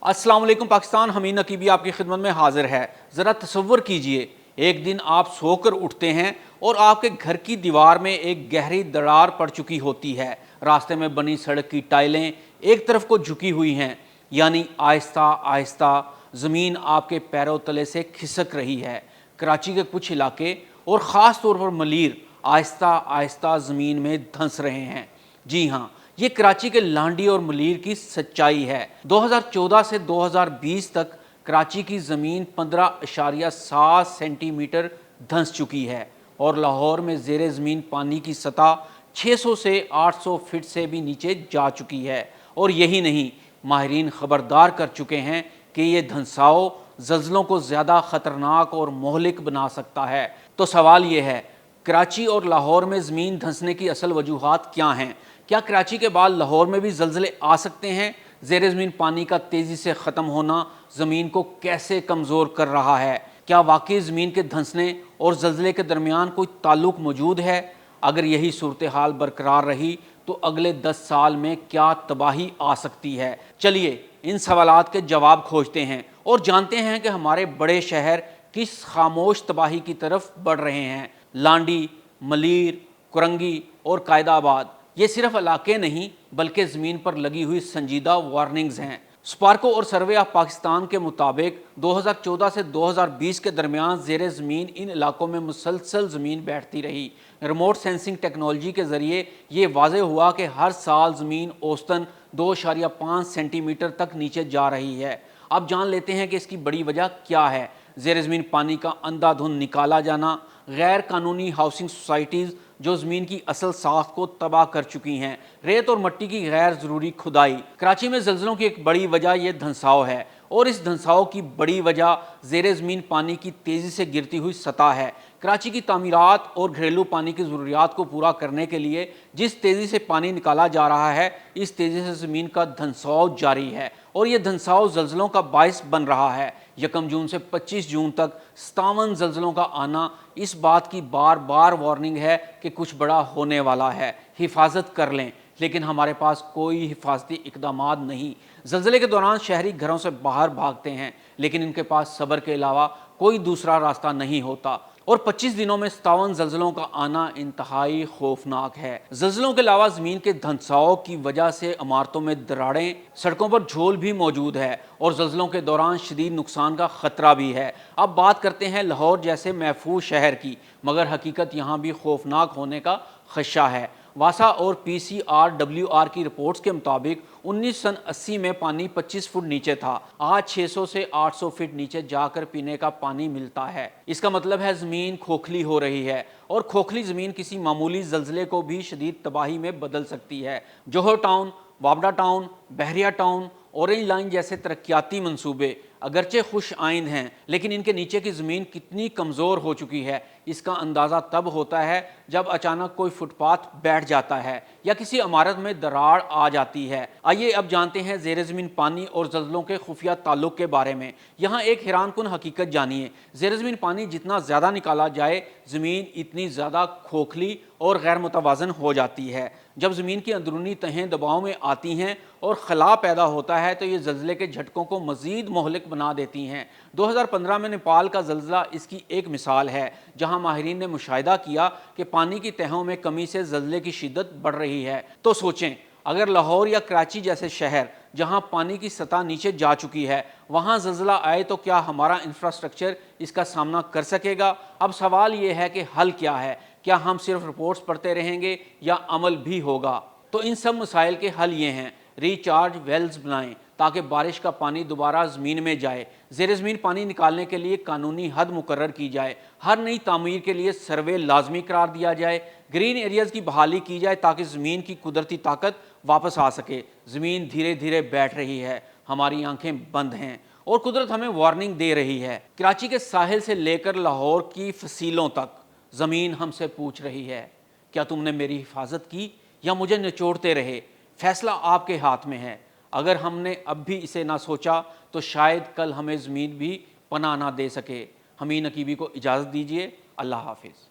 अस्सलाम वालेकुम पाकिस्तान। हमीद नकीबी आपकी खिदमत में हाजिर है। ज़रा तसव्वुर कीजिए, एक दिन आप सोकर उठते हैं और आपके घर की दीवार में एक गहरी दरार पड़ चुकी होती है। रास्ते में बनी सड़क की टाइलें एक तरफ को झुकी हुई हैं, यानी आहिस्ता आहिस्ता ज़मीन आपके पैरों तले से खिसक रही है। कराची के कुछ इलाके और ख़ास तौर पर मलीर आहिस्ता आहिस्ता ज़मीन में धंस रहे हैं। जी हाँ, ये कराची के लांडी और मलीर की सच्चाई है। 2014 से 2020 तक कराची की ज़मीन 15.7 सेंटीमीटर धंस चुकी है और लाहौर में ज़ेरे ज़मीन पानी की सतह 600 से 800 फीट से भी नीचे जा चुकी है। और यही नहीं, माहिरीन खबरदार कर चुके हैं कि ये धंसाव ज़ल्ज़लों को ज़्यादा ख़तरनाक और मोहलिक बना सकता है। तो सवाल ये है, कराची और लाहौर में ज़मीन धंसने की असल वजूहात क्या हैं? क्या कराची के बाद लाहौर में भी ज़ल्ज़ले आ सकते हैं? ज़ेरे ज़मीन पानी का तेज़ी से ख़त्म होना ज़मीन को कैसे कमज़ोर कर रहा है? क्या वाकई ज़मीन के धंसने और ज़ल्ज़ले के दरमियान कोई ताल्लुक़ मौजूद है? अगर यही सूरत हाल बरकरार रही तो अगले 10 साल में क्या तबाही आ सकती है? चलिए इन सवालात के जवाब खोजते हैं और जानते हैं कि हमारे बड़े शहर किस खामोश तबाही की तरफ बढ़ रहे हैं। लांडी, मलीर, कुरंगी और कायदाबाद ये सिर्फ इलाके नहीं बल्कि ज़मीन पर लगी हुई संजीदा वार्निंग्स हैं। स्पार्को और सर्वे ऑफ पाकिस्तान के मुताबिक 2014 से 2020 के दरमियान ज़ेरे ज़मीन इन इलाकों में मुसलसल ज़मीन बैठती रही। रिमोट सेंसिंग टेक्नोलॉजी के ज़रिए ये वाज़ेह हुआ कि हर साल ज़मीन औसतन 2.5 सेंटीमीटर तक नीचे जा रही है। अब जान लेते हैं कि इसकी बड़ी वजह क्या है। ज़ेरे ज़मीन पानी का अंधाधुंध निकाला जाना, गैर कानूनी हाउसिंग सोसाइटीज़ जो ज़मीन की असल साख को तबाह कर चुकी हैं, रेत और मट्टी की गैर ज़रूरी खुदाई। कराची में ज़ल्ज़लों की एक बड़ी वजह यह धंसाव है और इस धंसाव की बड़ी वजह ज़ेरे ज़मीन पानी की तेज़ी से गिरती हुई सतह है। कराची की तामीरात और घरेलू पानी की ज़रूरियात को पूरा करने के लिए जिस तेज़ी से पानी निकाला जा रहा है, इस तेज़ी से ज़मीन का धंसाव जारी है और ये धंसाव ज़ल्ज़लों का बायस बन रहा है। 1 जून से 25 जून तक 57 ज़ल्ज़लों का आना इस बात की बार बार वार्निंग है कि कुछ बड़ा होने वाला है, हिफाजत कर लें। लेकिन हमारे पास कोई हिफाजती इक़दामात नहीं। ज़ल्ज़ले के दौरान शहरी घरों से बाहर भागते हैं, लेकिन इनके पास सब्र के अलावा कोई दूसरा रास्ता नहीं होता। और 25 दिनों में 57 ज़ल्ज़लों का आना इंतहाई खौफनाक है। ज़ल्ज़लों के अलावा ज़मीन के धंसाव की वजह से इमारतों में दरारें, सड़कों पर झोल भी मौजूद है और ज़ल्ज़लों के दौरान शदीद नुकसान का ख़तरा भी है। अब बात करते हैं लाहौर जैसे महफूज शहर की, मगर हकीकत यहाँ भी खौफनाक होने का खदशा है। वासा और PCRWR की रिपोर्ट्स के मुताबिक 1980 में पानी 25 फुट नीचे था। आज 600 से 800 फीट नीचे जाकर पीने का पानी मिलता है। इसका मतलब है ज़मीन खोखली हो रही है और खोखली ज़मीन किसी मामूली ज़ल्ज़ले को भी शदीद तबाही में बदल सकती है। जोहर टाउन, बाबडा टाउन, बहरिया टाउन, ऑरेंज लाइन जैसे तरक्याती मंसूबे अगरचे खुश आइंद हैं, लेकिन इनके नीचे की ज़मीन कितनी कमज़ोर हो चुकी है इसका अंदाज़ा तब होता है जब अचानक कोई फुटपाथ बैठ जाता है या किसी इमारत में दरार आ जाती है। आइए अब जानते हैं ज़ेरे ज़मीन पानी और ज़ल्ज़लों के खुफिया ताल्लुक़ के बारे में। यहाँ एक हैरानकुन हकीकत जानिए, ज़ेरे ज़मीन पानी जितना ज़्यादा निकाला जाए, ज़मीन इतनी ज़्यादा खोखली और गैर मुतवाज़न हो जाती है। जब ज़मीन की अंदरूनी तहें दबाव में आती हैं और खला पैदा होता है तो ये ज़ल्ज़ले के झटकों को मज़ीद मोहलिक बना देती हैं। 2015 में नेपाल का ज़ल्ज़ला इसकी एक मिसाल है, जहां माहिरीन ने मुशाहिदा किया कि पानी की तहों में कमी से ज़ल्ज़ले की शिद्दत बढ़ रही है। तो सोचें, अगर लाहौर या कराची जैसे शहर जहां पानी की सतह नीचे जा चुकी है, वहां ज़ल्ज़ला आए तो क्या हमारा इंफ्रास्ट्रक्चर इसका सामना कर सकेगा? अब सवाल ये है कि हल क्या है? क्या हम सिर्फ रिपोर्ट्स पढ़ते रहेंगे या अमल भी होगा? तो इन सब मसाइल के हल ये हैं, रिचार्ज वेल्स बनाएं ताकि बारिश का पानी दोबारा ज़मीन में जाए। ज़ेरे ज़मीन पानी निकालने के लिए कानूनी हद मुकर्रर की जाए। हर नई तामीर के लिए सर्वे लाजमी करार दिया जाए। ग्रीन एरियाज़ की बहाली की जाए ताकि ज़मीन की कुदरती ताकत वापस आ सके। ज़मीन धीरे धीरे बैठ रही है, हमारी आंखें बंद हैं और कुदरत हमें वार्निंग दे रही है। कराची के साहिल से लेकर लाहौर की फसीलों तक ज़मीन हमसे पूछ रही है, क्या तुमने मेरी हिफाजत की या मुझे निचोड़ते रहे? फैसला आपके हाथ में है। अगर हमने अब भी इसे ना सोचा तो शायद कल हमें ज़मीन भी पनाह ना दे सके। हमीद नकीबी को इजाज़त दीजिए। अल्लाह हाफिज़।